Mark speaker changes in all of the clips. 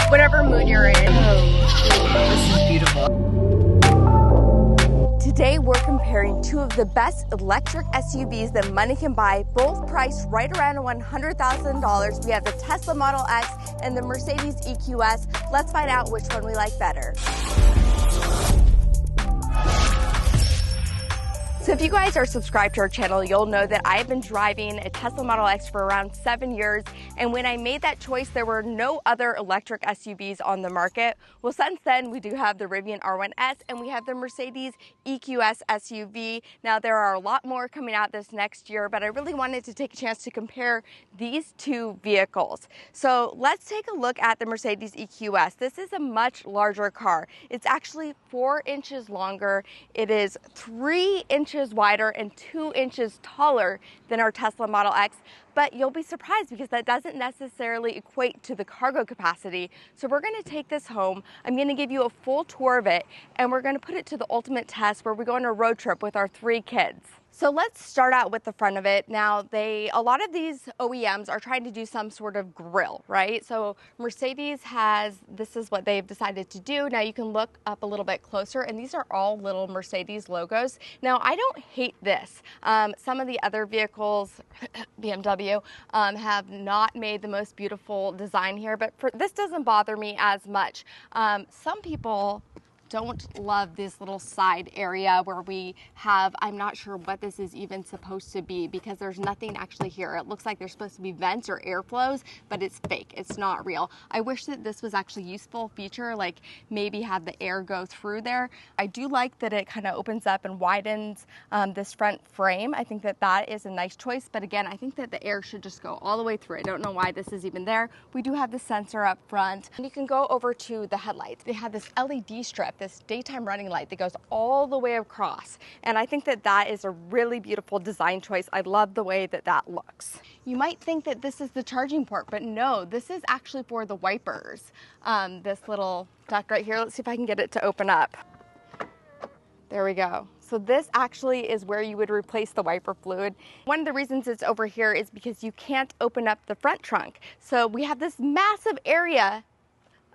Speaker 1: Whatever mood you're in. Oh, this is beautiful. Today we're comparing two of the best electric SUVs that money can buy, both priced right around $100,000. We have the Tesla Model X and the Mercedes EQS. Let's find out which one we like better. So if you guys are subscribed to our channel, you'll know that I've been driving a Tesla Model X for around 7 years. And when I made that choice, there were no other electric SUVs on the market. Well, since then, we do have the Rivian R1S and we have the Mercedes EQS SUV. Now, there are a lot more coming out this next year, but I really wanted to take a chance to compare these two vehicles. So let's take a look at the Mercedes EQS. This is a much larger car. It's actually 4 inches longer. It is 3 inches wider and 2 inches taller than our Tesla Model X, but you'll be surprised because that doesn't necessarily equate to the cargo capacity. So we're going to take this home. I'm going to give you a full tour of it, and we're going to put it to the ultimate test where we go on a road trip with our 3 kids. So let's start out with the front of it. Now, a lot of these OEMs are trying to do some sort of grille, right? So Mercedes this is what they've decided to do. Now you can look up a little bit closer, and these are all little Mercedes logos. Now, I don't hate this. Some of the other vehicles, BMW, have not made the most beautiful design here, but this doesn't bother me as much. Some people don't love this little side area where we have, I'm not sure what this is even supposed to be because there's nothing actually here. It looks like there's supposed to be vents or airflows, but it's fake. It's not real. I wish that this was actually a useful feature, like maybe have the air go through there. I do like that it kind of opens up and widens this front frame. I think that that is a nice choice, but again, I think that the air should just go all the way through. I don't know why this is even there. We do have the sensor up front. And you can go over to the headlights. They have this LED strip, this daytime running light that goes all the way across. And I think that that is a really beautiful design choice. I love the way that that looks. You might think that this is the charging port, but no, this is actually for the wipers. This little duct right here, let's see if I can get it to open up. There we go. So this actually is where you would replace the wiper fluid. One of the reasons it's over here is because you can't open up the front trunk. So we have this massive area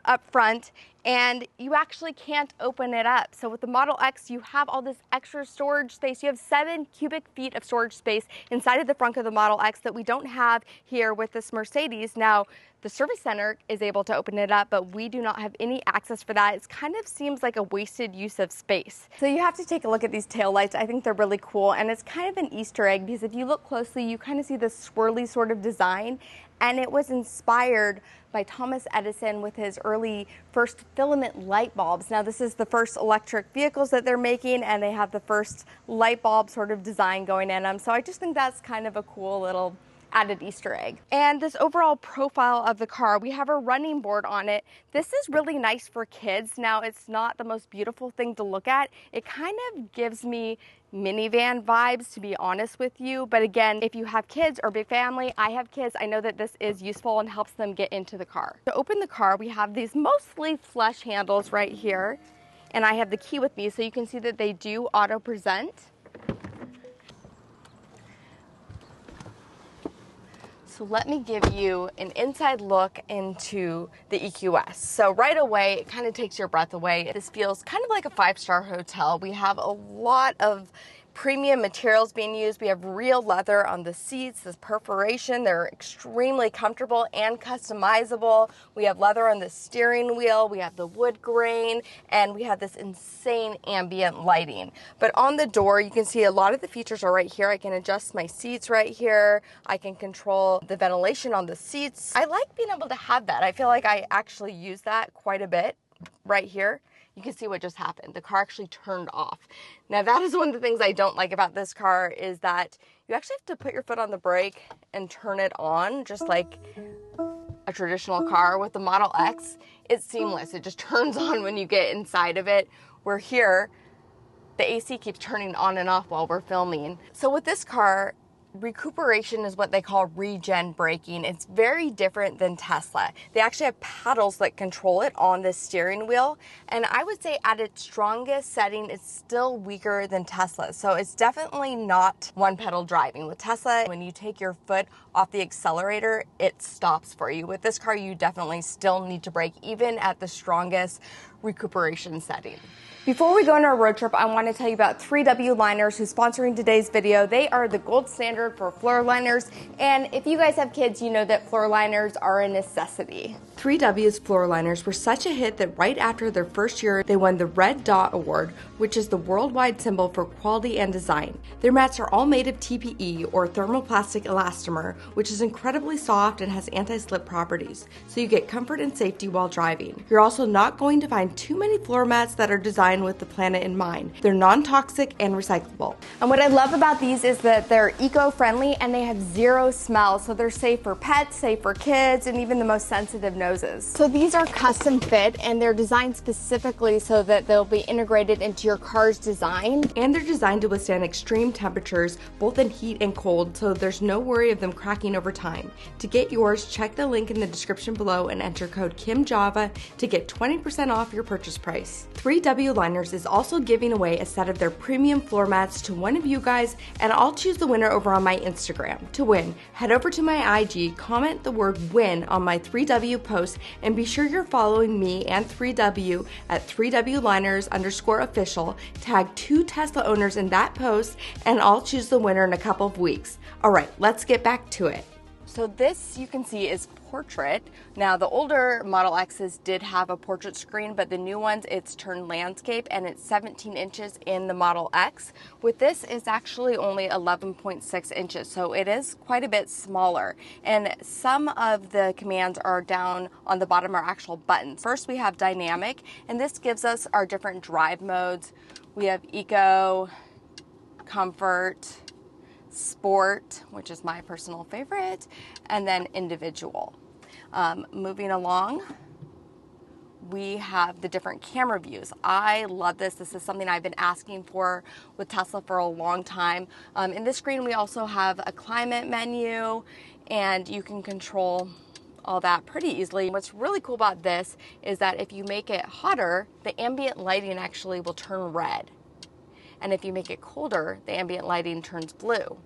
Speaker 1: up front and you actually can't open it up. So with the Model X, you have all this extra storage space. You have 7 cubic feet of storage space inside of the front of the Model X that we don't have here with this Mercedes. Now, the service center is able to open it up, but we do not have any access for that. It kind of seems like a wasted use of space. So you have to take a look at these taillights. I think they're really cool, and it's kind of an Easter egg because if you look closely, you kind of see this swirly sort of design, and it was inspired by Thomas Edison with his early first filament light bulbs. Now, this is the first electric vehicles that they're making, and they have the first light bulb sort of design going in them. So I just think that's kind of a cool little added Easter egg. And this overall profile of the car, we have a running board on it. This is really nice for kids. Now, it's not the most beautiful thing to look at. It kind of gives me minivan vibes, to be honest with you. But again, if you have kids or big family, I have kids, I know that this is useful and helps them get into the car. To open the car, we have these mostly flush handles right here. And I have the key with me, so you can see that they do auto present. So let me give you an inside look into the EQS. So right away, it kind of takes your breath away. This feels kind of like a 5-star hotel. We have a lot of premium materials being used. We have real leather on the seats, this perforation. They're extremely comfortable and customizable. We have leather on the steering wheel. We have the wood grain, and we have this insane ambient lighting. But on the door, you can see a lot of the features are right here. I can adjust my seats right here. I can control the ventilation on the seats. I like being able to have that. I feel like I actually use that quite a bit right here. You can see what just happened. The car actually turned off. Now, that is one of the things I don't like about this car is that you actually have to put your foot on the brake and turn it on, just like a traditional car. With the Model X, it's seamless. It just turns on when you get inside of it. Where here, the AC keeps turning on and off while we're filming. So with this car, recuperation is what they call regen braking. It's very different than Tesla. They actually have paddles that control it on the steering wheel. And I would say at its strongest setting, it's still weaker than Tesla. So it's definitely not one pedal driving. With Tesla, when you take your foot off the accelerator, it stops for you. With this car, you definitely still need to brake, even at the strongest recuperation setting. Before we go on our road trip, I want to tell you about 3W Liners, who's sponsoring today's video. They are the gold standard for floor liners, and if you guys have kids, you know that floor liners are a necessity. 3W's floor liners were such a hit that right after their first year, they won the Red Dot Award, which is the worldwide symbol for quality and design. Their mats are all made of TPE, or thermoplastic elastomer, which is incredibly soft and has anti-slip properties, so you get comfort and safety while driving. You're also not going to find too many floor mats that are designed with the planet in mind. They're non-toxic and recyclable. And what I love about these is that they're eco-friendly and they have zero smell, so they're safe for pets, safe for kids, and even the most sensitive noses. So these are custom fit and they're designed specifically so that they'll be integrated into your car's design. And they're designed to withstand extreme temperatures, both in heat and cold, so there's no worry of them cracking over time. To get yours, check the link in the description below and enter code KIMJAVA to get 20% off your purchase price. 3W Liners is also giving away a set of their premium floor mats to one of you guys, and I'll choose the winner over on my Instagram. To win, head over to my IG, comment the word WIN on my 3W post, and be sure you're following me and 3W at 3W_Liners_official. Tag 2 Tesla owners in that post, and I'll choose the winner in a couple of weeks. All right, let's get back to it. So this, you can see, is portrait. Now the older Model X's did have a portrait screen, but the new ones, it's turned landscape, and it's 17 inches in the Model X. With this, it's actually only 11.6 inches, so it is quite a bit smaller. And some of the commands are down on the bottom are actual buttons. First, we have dynamic, and this gives us our different drive modes. We have eco, comfort, sport, which is my personal favorite, and then individual. Moving along, we have the different camera views. I love this. This is something I've been asking for with Tesla for a long time. In this screen, we also have a climate menu, and you can control all that pretty easily. What's really cool about this is that if you make it hotter, the ambient lighting actually will turn red. And if you make it colder, the ambient lighting turns blue.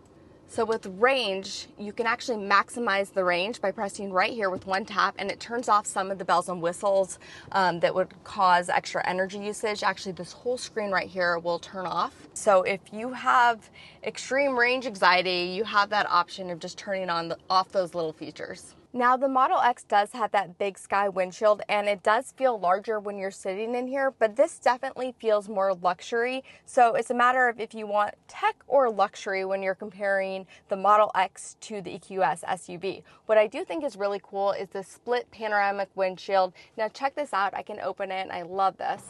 Speaker 1: So with range, you can actually maximize the range by pressing right here with one tap, and it turns off some of the bells and whistles that would cause extra energy usage. Actually, this whole screen right here will turn off. So if you have extreme range anxiety, you have that option of just turning off those little features. Now the Model X does have that big sky windshield, and it does feel larger when you're sitting in here, but this definitely feels more luxury. So it's a matter of if you want tech or luxury when you're comparing the Model X to the EQS SUV. What I do think is really cool is the split panoramic windshield. Now check this out. I can open it, and I love this.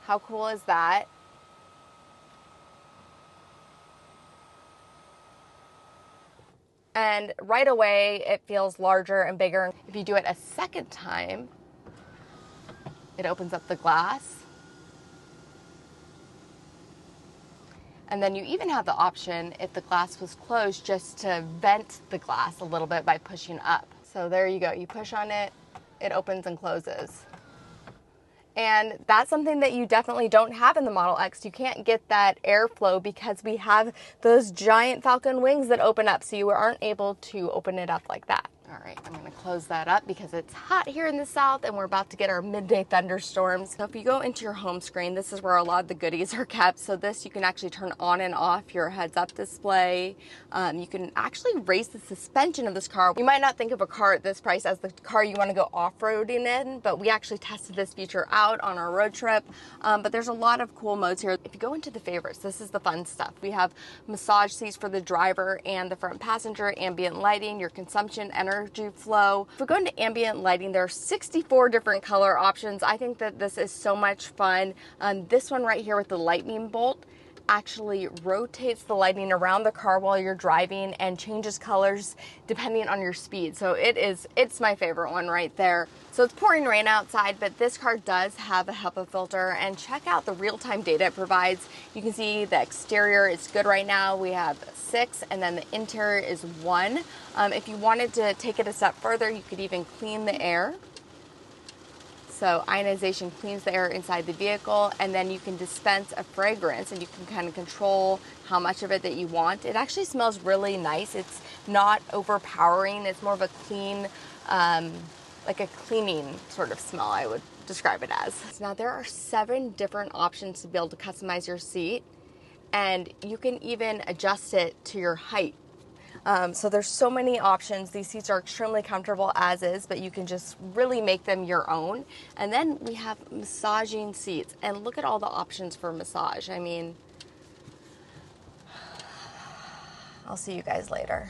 Speaker 1: How cool is that? And right away, it feels larger and bigger. If you do it a second time, it opens up the glass. And then you even have the option, if the glass was closed, just to vent the glass a little bit by pushing up. So there you go. You push on it, it opens and closes. And that's something that you definitely don't have in the Model X. You can't get that airflow because we have those giant Falcon wings that open up, so you aren't able to open it up like that. All right, I'm gonna close that up because it's hot here in the south and we're about to get our midday thunderstorms. So if you go into your home screen, this is where a lot of the goodies are kept. So this, you can actually turn on and off your heads-up display. You can actually raise the suspension of this car. You might not think of a car at this price as the car you wanna go off-roading in, but we actually tested this feature out on our road trip. But there's a lot of cool modes here. If you go into the favorites, this is the fun stuff. We have massage seats for the driver and the front passenger, ambient lighting, your consumption, energy flow. If we're going to ambient lighting, there are 64 different color options. I think that this is so much fun. This one right here with the lightning bolt actually rotates the lighting around the car while you're driving and changes colors depending on your speed. So it's my favorite one right there. So it's pouring rain outside, but this car does have a HEPA filter, and check out the real-time data it provides. You can see the exterior is good right now. We have 6, and then the interior is 1. If you wanted to take it a step further, you could even clean the air. So ionization cleans the air inside the vehicle, and then you can dispense a fragrance and you can kind of control how much of it that you want. It actually smells really nice. It's not overpowering. It's more of a clean, like a cleaning sort of smell, I would describe it as. Now there are 7 different options to be able to customize your seat, and you can even adjust it to your height. So there's so many options. These seats are extremely comfortable as is, but you can just really make them your own. And then we have massaging seats, and look at all the options for massage. I mean, I'll see you guys later.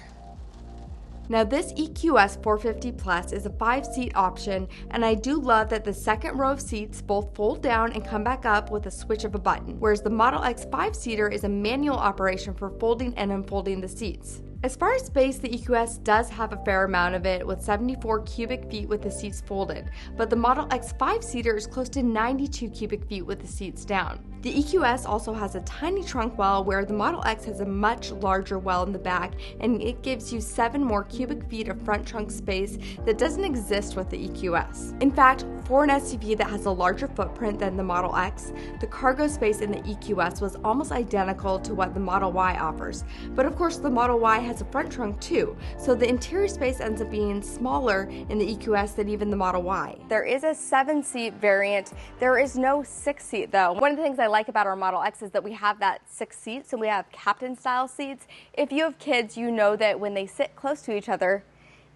Speaker 1: Now this EQS 450 Plus is a 5-seat option, and I do love that the second row of seats both fold down and come back up with a switch of a button, whereas the Model X 5-seater is a manual operation for folding and unfolding the seats. As far as space, the EQS does have a fair amount of it, with 74 cubic feet with the seats folded, but the Model X 5-seater is close to 92 cubic feet with the seats down. The EQS also has a tiny trunk well, where the Model X has a much larger well in the back, and it gives you 7 more cubic feet of front trunk space that doesn't exist with the EQS. In fact, for an SUV that has a larger footprint than the Model X, the cargo space in the EQS was almost identical to what the Model Y offers. But of course, the Model Y has a front trunk too, so the interior space ends up being smaller in the EQS than even the Model Y. There is a 7-seat variant. There is no 6-seat though. One of the things I like about our Model X is that we have that 6 seats, and we have captain style seats. If you have kids, you know that when they sit close to each other,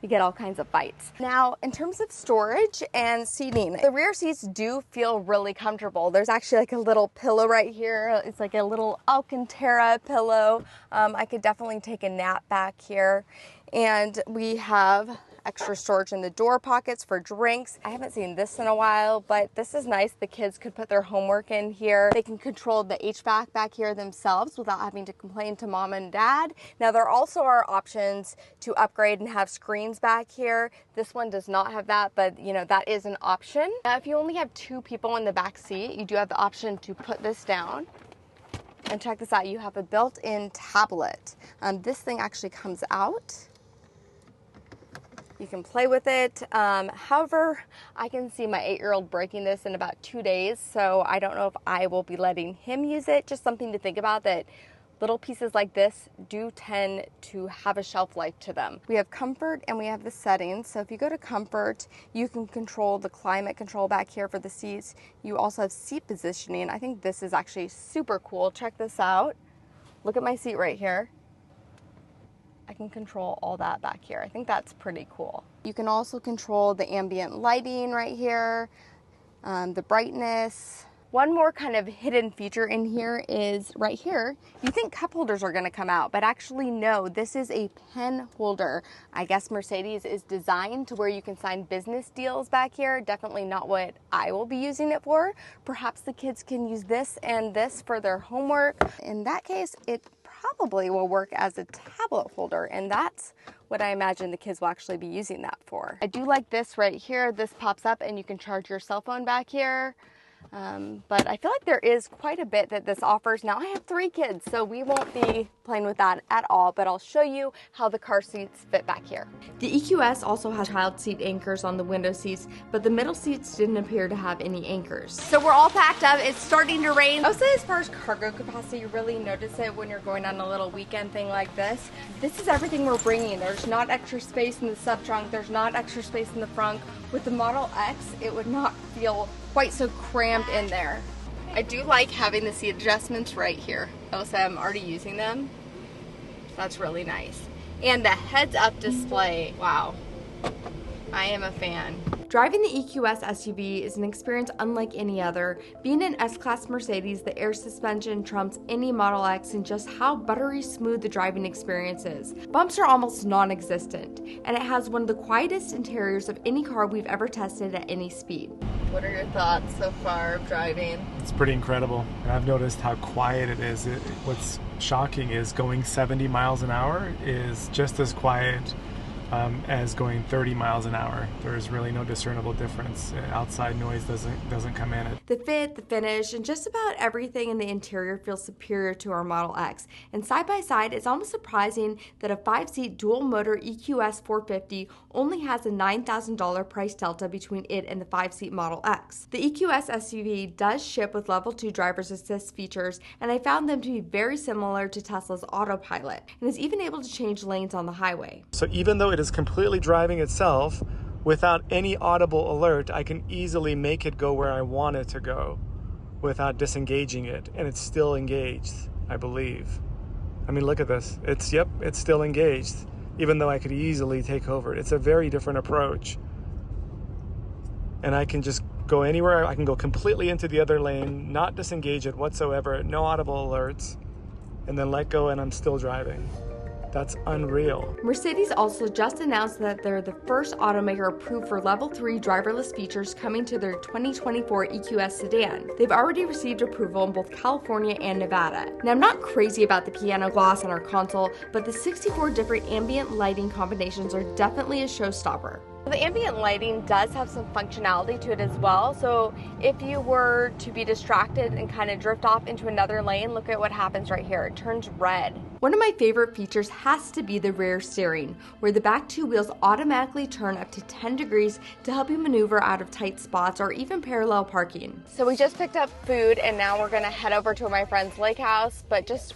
Speaker 1: you get all kinds of fights. Now, in terms of storage and seating, the rear seats do feel really comfortable. There's actually like a little pillow right here. It's like a little Alcantara pillow. I could definitely take a nap back here. And we have extra storage in the door pockets for drinks. I haven't seen this in a while, but this is nice. The kids could put their homework in here. They can control the HVAC back here themselves without having to complain to mom and dad. Now there also are options to upgrade and have screens back here. This one does not have that, but you know, that is an option. Now if you only have 2 people in the back seat, you do have the option to put this down. And check this out, you have a built-in tablet. This thing actually comes out. You can play with it. However, I can see my 8-year-old breaking this in about 2 days, so I don't know if I will be letting him use it. Just something to think about, that little pieces like this do tend to have a shelf life to them. We have comfort and we have the settings. So if you go to comfort, you can control the climate control back here for the seats. You also have seat positioning. I think this is actually super cool. Check this out. Look at my seat right here. I can control all that back here. I think that's pretty cool. You can also control the ambient lighting right here, the brightness. One more kind of hidden feature in here is right here. You think cup holders are gonna come out, but actually no, this is a pen holder. I guess Mercedes is designed to where you can sign business deals back here. Definitely not what I will be using it for. Perhaps the kids can use this and this for their homework. In that case, it probably will work as a tablet holder, and that's what I imagine the kids will actually be using that for. I do like this right here. This pops up and you can charge your cell phone back here. But I feel like there is quite a bit that this offers. Now I have 3 kids, so we won't be playing with that at all, but I'll show you how the car seats fit back here. The EQS also has child seat anchors on the window seats, but the middle seats didn't appear to have any anchors. So we're all packed up. It's starting to rain. I would say as far as cargo capacity, you really notice it when you're going on a little weekend thing like this. This is everything we're bringing. There's not extra space in the sub trunk. There's not extra space in the front. With the Model X, it would not feel quite so crammed in there. I do like having the seat adjustments right here. Also, I'm already using them. That's really nice. And the heads-up display, wow. I am a fan. Driving the EQS SUV is an experience unlike any other. Being an S-Class Mercedes, the air suspension trumps any Model X in just how buttery smooth the driving experience is. Bumps are almost non-existent, and it has one of the quietest interiors of any car we've ever tested at any speed. What are your thoughts so far of driving?
Speaker 2: It's pretty incredible. I've noticed how quiet it is. What's shocking is going 70 miles an hour is just as quiet as going 30 miles an hour. There's really no discernible difference. Outside noise doesn't come in.
Speaker 1: The fit, the finish, and just about everything in the interior feels superior to our Model X. And side by side, it's almost surprising that a 5-seat dual-motor EQS 450 only has a $9,000 price delta between it and the 5-seat Model X. The EQS SUV does ship with Level 2 driver's assist features, and I found them to be very similar to Tesla's Autopilot, and is even able to change lanes on the highway.
Speaker 2: So even though it is completely driving itself, without any audible alert, I can easily make it go where I want it to go without disengaging it, and it's still engaged, I believe. I mean, look at this. It's still engaged, even though I could easily take over it. It's a very different approach. And I can just go anywhere. I can go completely into the other lane, not disengage it whatsoever, no audible alerts, and then let go, and I'm still driving. That's unreal.
Speaker 1: Mercedes also just announced that they're the first automaker approved for Level 3 driverless features coming to their 2024 EQS sedan. They've already received approval in both California and Nevada. Now, I'm not crazy about the piano gloss on our console, but the 64 different ambient lighting combinations are definitely a showstopper. The ambient lighting does have some functionality to it as well, so if you were to be distracted and kind of drift off into another lane, look at what happens right here. It turns red. One of my favorite features has to be the rear steering, where the back two wheels automatically turn up to 10 degrees to help you maneuver out of tight spots or even parallel parking. So we just picked up food and now we're gonna head over to my friend's lake house, but just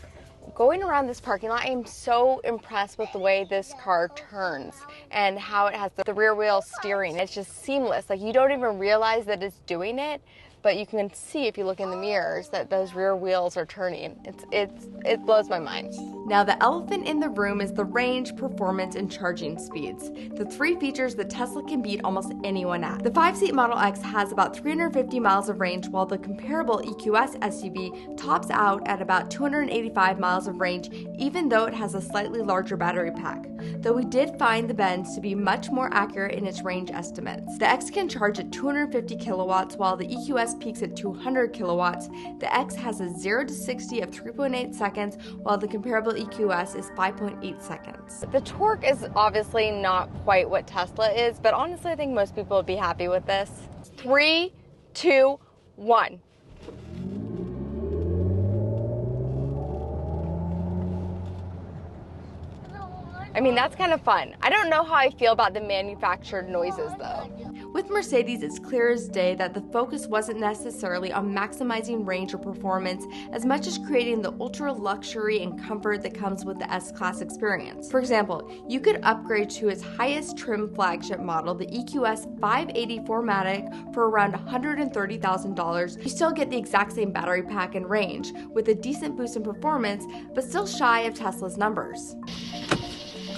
Speaker 1: going around this parking lot, I am so impressed with the way this car turns and how it has the rear wheel steering. It's just seamless. Like, you don't even realize that it's doing it, but you can see if you look in the mirrors that those rear wheels are turning. It blows my mind. Now, the elephant in the room is the range, performance, and charging speeds. The three features that Tesla can beat almost anyone at. The 5-seat Model X has about 350 miles of range, while the comparable EQS SUV tops out at about 285 miles of range, even though it has a slightly larger battery pack. Though we did find the Benz to be much more accurate in its range estimates. The X can charge at 250 kilowatts, while the EQS peaks at 200 kilowatts. The X has a 0 to 60 of 3.8 seconds, while the comparable EQS is 5.8 seconds. The torque is obviously not quite what Tesla is, but honestly I think most people would be happy with this. 3, 2, 1. I mean, that's kind of fun. I don't know how I feel about the manufactured noises though. With Mercedes, it's clear as day that the focus wasn't necessarily on maximizing range or performance as much as creating the ultra luxury and comfort that comes with the S-Class experience. For example, you could upgrade to its highest trim flagship model, the EQS 580 4MATIC, for around $130,000. You still get the exact same battery pack and range, with a decent boost in performance, but still shy of Tesla's numbers.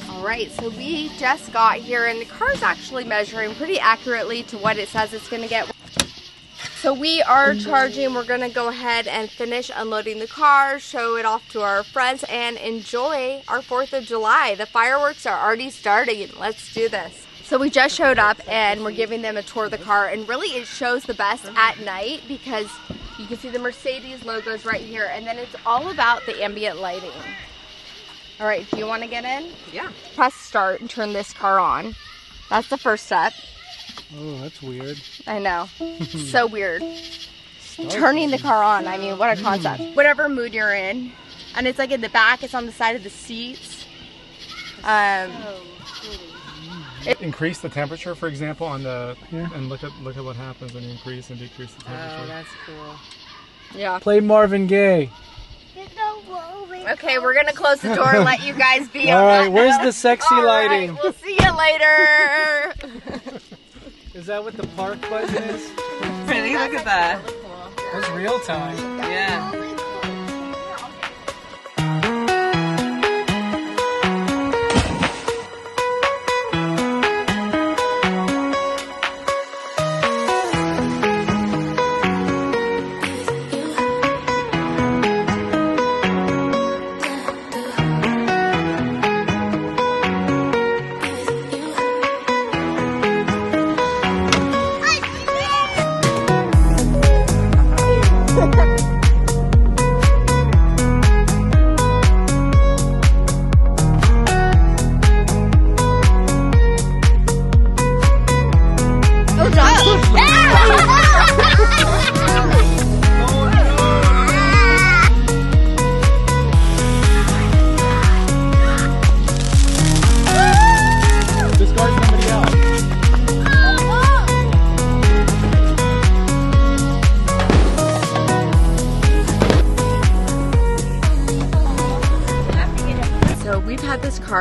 Speaker 1: Alright, so we just got here and the car's actually measuring pretty accurately to what it says it's going to get. So we are charging. We're going to go ahead and finish unloading the car, show it off to our friends, and enjoy our 4th of July. The fireworks are already starting. Let's do this. So we just showed up and we're giving them a tour of the car, and really it shows the best at night because you can see the Mercedes logos right here, and then it's all about the ambient lighting. All right, do you want to get in?
Speaker 3: Yeah.
Speaker 1: Press start and turn this car on. That's the first step.
Speaker 2: Oh, that's weird.
Speaker 1: I know. So weird. Turning the car on, I mean, what a concept. Whatever mood you're in. And it's like in the back, it's on the side of the seats.
Speaker 2: Increase the temperature, for example, on the and look at what happens when you increase and decrease the temperature.
Speaker 3: Oh, that's cool.
Speaker 1: Yeah.
Speaker 2: Play Marvin Gaye.
Speaker 1: Okay, we're gonna close the door and let you guys be on.
Speaker 2: All right, where's the sexy lighting?
Speaker 1: Right, we'll see you later.
Speaker 2: Is that what the park button is?
Speaker 3: Pretty, look at that.
Speaker 2: That's real time.
Speaker 3: Yeah.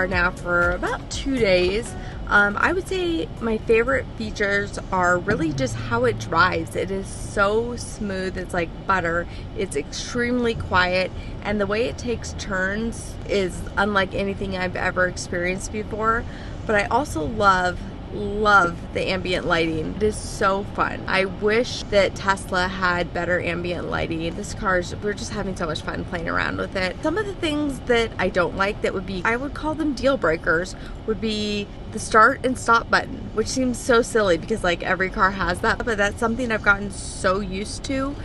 Speaker 1: car now for about 2 days. I would say my favorite features are really just how it drives. It is so smooth, it's like butter. It's extremely quiet, and the way it takes turns is unlike anything I've ever experienced before. But I also love the ambient lighting. It is so fun. I wish that Tesla had better ambient lighting. This car's, we're just having so much fun playing around with it. Some of the things that I don't like that would be, I would call them deal breakers, would be the start and stop button, which seems so silly because like every car has that, but that's something I've gotten so used to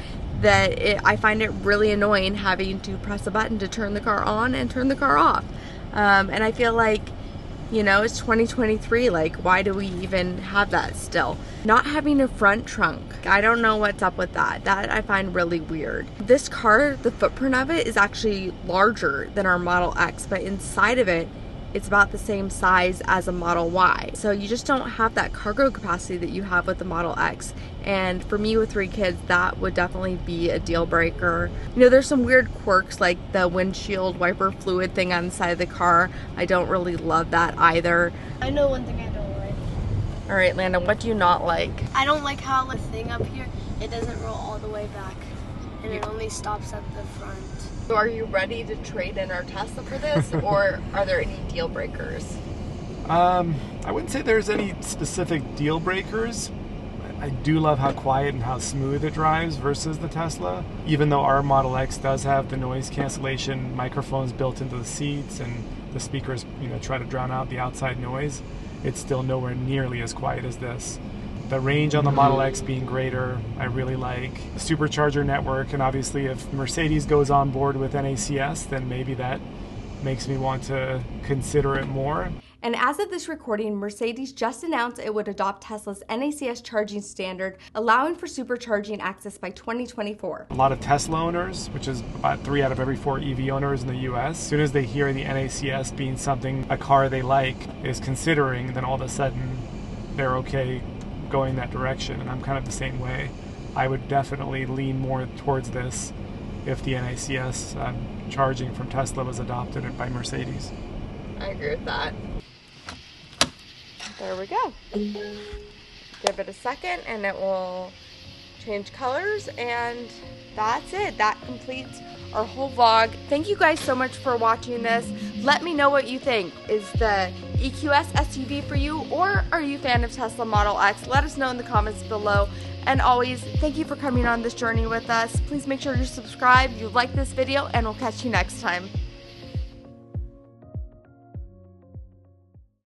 Speaker 1: that I find it really annoying having to press a button to turn the car on and turn the car off. And I feel like, you know, it's 2023, like why do we even have that still? Not having a front trunk, I don't know what's up with that. That I find really weird. This car, the footprint of it is actually larger than our Model X, but inside of it, it's about the same size as a Model Y. So you just don't have that cargo capacity that you have with the Model X. And for me with 3 kids, that would definitely be a deal breaker. You know, there's some weird quirks like the windshield wiper fluid thing on the side of the car. I don't really love that either.
Speaker 4: I know one thing I don't like.
Speaker 1: All right, Landon, what do you not like?
Speaker 4: I don't like how the thing up here, it doesn't roll all the way back. And it only stops at the front.
Speaker 1: So are you ready to trade in our Tesla for this, or are there any deal breakers?
Speaker 2: I wouldn't say there's any specific deal breakers. I do love how quiet and how smooth it drives versus the Tesla. Even though our Model X does have the noise cancellation microphones built into the seats and the speakers, you know, try to drown out the outside noise, it's still nowhere nearly as quiet as this. The range on the Model X being greater, I really like. The supercharger network, and obviously if Mercedes goes on board with NACS, then maybe that makes me want to consider it more.
Speaker 1: And as of this recording, Mercedes just announced it would adopt Tesla's NACS charging standard, allowing for supercharging access by 2024.
Speaker 2: A lot of Tesla owners, which is about 3 out of every 4 EV owners in the US, as soon as they hear the NACS being something a car they like is considering, then all of a sudden they're okay going that direction. And I'm kind of the same way. I would definitely lean more towards this if the NACS charging from Tesla was adopted by Mercedes.
Speaker 1: I agree with that. There we go. Give it a second and it will change colors, and that's it. That completes our whole vlog. Thank you guys so much for watching this. Let me know what you think. Is the EQS SUV for you, or are you a fan of Tesla Model X? Let us know in the comments below. And always, thank you for coming on this journey with us. Please make sure you subscribe, you like this video, and we'll catch you next time.